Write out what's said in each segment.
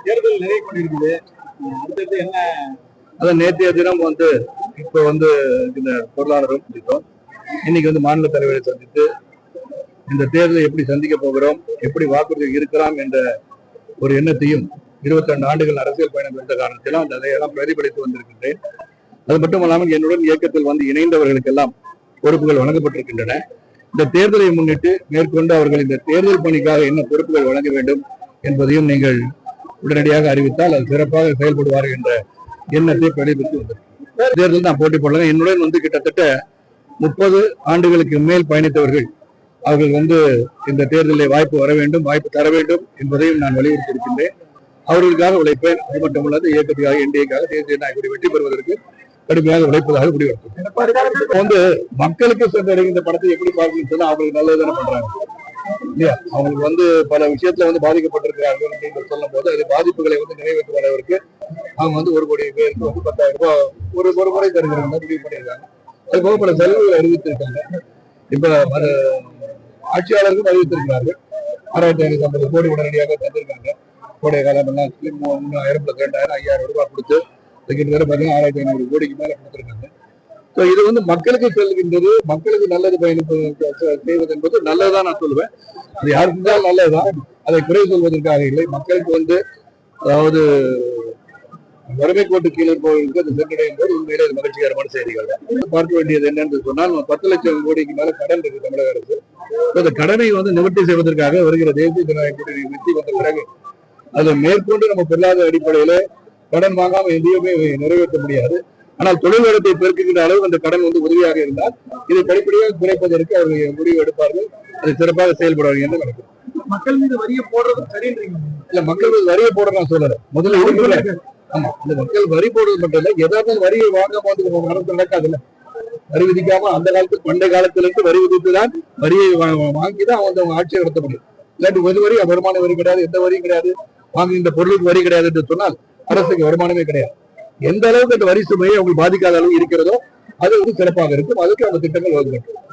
தேர்தல் நிறைவு கொண்டிருக்குது. அடுத்தது என்ன? அதான் நேற்றைய தினம் இப்ப இந்த பொருளாதாரம் சந்தித்தோம். இன்னைக்கு மாநில தலைவரை சந்தித்து இந்த தேர்தலை எப்படி சந்திக்க போகிறோம், எப்படி வாக்குறுதி இருக்கலாம் என்ற ஒரு எண்ணத்தையும் 22 ஆண்டுகள் அரசியல் பயணம் என்ற காரணத்திலும் அதையெல்லாம் பிரதிபலித்து வந்திருக்கின்றேன். அது மட்டுமல்லாமல் என்னுடன் இயக்கத்தில் இணைந்தவர்களுக்கெல்லாம் பொறுப்புகள் வழங்கப்பட்டிருக்கின்றன. இந்த தேர்தலை முன்னிட்டு மேற்கொண்டு அவர்கள் இந்த தேர்தல் பணிக்காக என்ன பொறுப்புகள் வழங்க வேண்டும் என்பதையும் நீங்கள் உடனடியாக அறிவித்தால் அது சிறப்பாக செயல்படுவார்கள் என்ற எண்ணத்தை பிரதிபலித்து வந்திருக்கிறது. தேர்தல் நான் போட்டி போடலாம். என்னுடன் கிட்டத்தட்ட 30 ஆண்டுகளுக்கு மேல் பயணித்தவர்கள் அவர்கள் இந்த தேர்தலில் வாய்ப்பு வர வேண்டும், வாய்ப்பு தர வேண்டும் என்பதையும் நான் வலியுறுத்தி இருக்கின்றேன். அவர்களுக்காக உழைப்பேன். அது மட்டுமல்லாது இயக்கத்துக்காக என்டிஏக்காக தேசிய நாயகரை வெற்றி பெறுவதற்கு கடுமையாக உழைப்பதாக முடிவெடுத்தோம். மக்களுக்கு சென்றடைகின்ற படத்தை எப்படி பார்க்கணும்னு சொன்னா அவங்களுக்கு நல்லதுதானே பண்றாங்க இல்லையா? அவங்களுக்கு பல விஷயத்துல பாதிக்கப்பட்டிருக்கிறார்கள் அப்படின்னு சொல்லும் போது அது பாதிப்புகளை நிறைவேற்றுவதற்கு அவங்க 1 கோடி பேருக்கு 10,000 ரூபாய் ஒரு முறை தருகிறாங்க முடிவு பண்ணியிருக்காங்க. அது போக பல செலவுகளை அறிவித்திருக்காங்க. இப்ப ஆட்சியாளர்களும் அறிவித்திருக்கிறார்கள். 6,550 கோடி உடனடியாக தந்திருக்காங்க. கோடை காலம் எல்லாம் 3,000 + 2,000 5,000 ரூபாய் கொடுத்து கிட்டத்தட்ட 6,500 கோடிக்கு மேல கொடுத்திருக்காங்க. இது மக்களுக்கு செல்கின்றது, மக்களுக்கு நல்லது செய்வது என்பது நல்லதுதான் நான் சொல்லுவேன். அது யாருக்கு இருந்தாலும் நல்லதுதான், அதை குறை சொல்வதற்காக இல்லை. மக்களுக்கு அதாவது வறுமை கோட்டு கீழே இருப்பவர்களுக்கு அது சென்றடையும் போது உண்மையிலே அது மகிழ்ச்சிகரமான செய்திகள். பார்க்க வேண்டியது என்னன்னு சொன்னால் 10 லட்சம் கோடிக்கு மேல கடன் இருக்கு தமிழக அரசு. இந்த கடனை நிவர்த்தி செய்வதற்காக வருகிற தேசிய ஜனநாயக கூட்டணி வெற்றி வந்த பிறகு அதுல மேற்கொண்டு நம்ம பொருளாதார அடிப்படையில கடன் வாங்காம எதையுமே நிறைவேற்ற முடியாது. ஆனால் தொழில் வளத்தை பெருக்குகின்ற அளவு அந்த கடன் உதவியாக இருந்தால் இதை படிப்படியாக குறைப்பதற்கு அவர்கள் முடிவு எடுப்பார்கள். அது சிறப்பாக செயல்படுவார்கள் என்று நினைக்கிறேன். மக்கள் மீது வரியை போடுறது சரின்றீங்க? இல்ல, மக்கள் மீது வரியை போட நான் சொல்லல. முதல்ல ஆமா, இந்த மக்கள் வரி போடுவது மட்டும் இல்ல, ஏதாவது வரியை வாங்காம நடக்காதுல்ல. வரி விதிக்காம அந்த காலத்துல பண்டைய காலத்திலிருந்து வரி விதித்துதான் வரியை வாங்கிதான் அவங்க ஆட்சியை நடத்த முடியும். இல்லாட்டி ஒரு வரி வருமான வரி கிடையாது, எந்த வரியும் கிடையாது, வாங்குகின்ற பொருளுக்கு வரி கிடையாது என்று சொன்னால் அரசுக்கு வருமானமே கிடையாது. எந்த அளவுக்கு அந்த வரி சுமையை அவங்களுக்கு பாதிக்காத அளவு இருக்கிறதோ அது சிறப்பாக இருக்கும். அதுக்கு அந்த திட்டங்கள் வகுக்கப்படும்.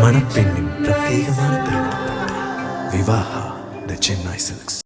மணப்பெண்ணின் பிரத்யேகமான திருமணம் விவாஹா தி சென்னை சில்க்ஸ்.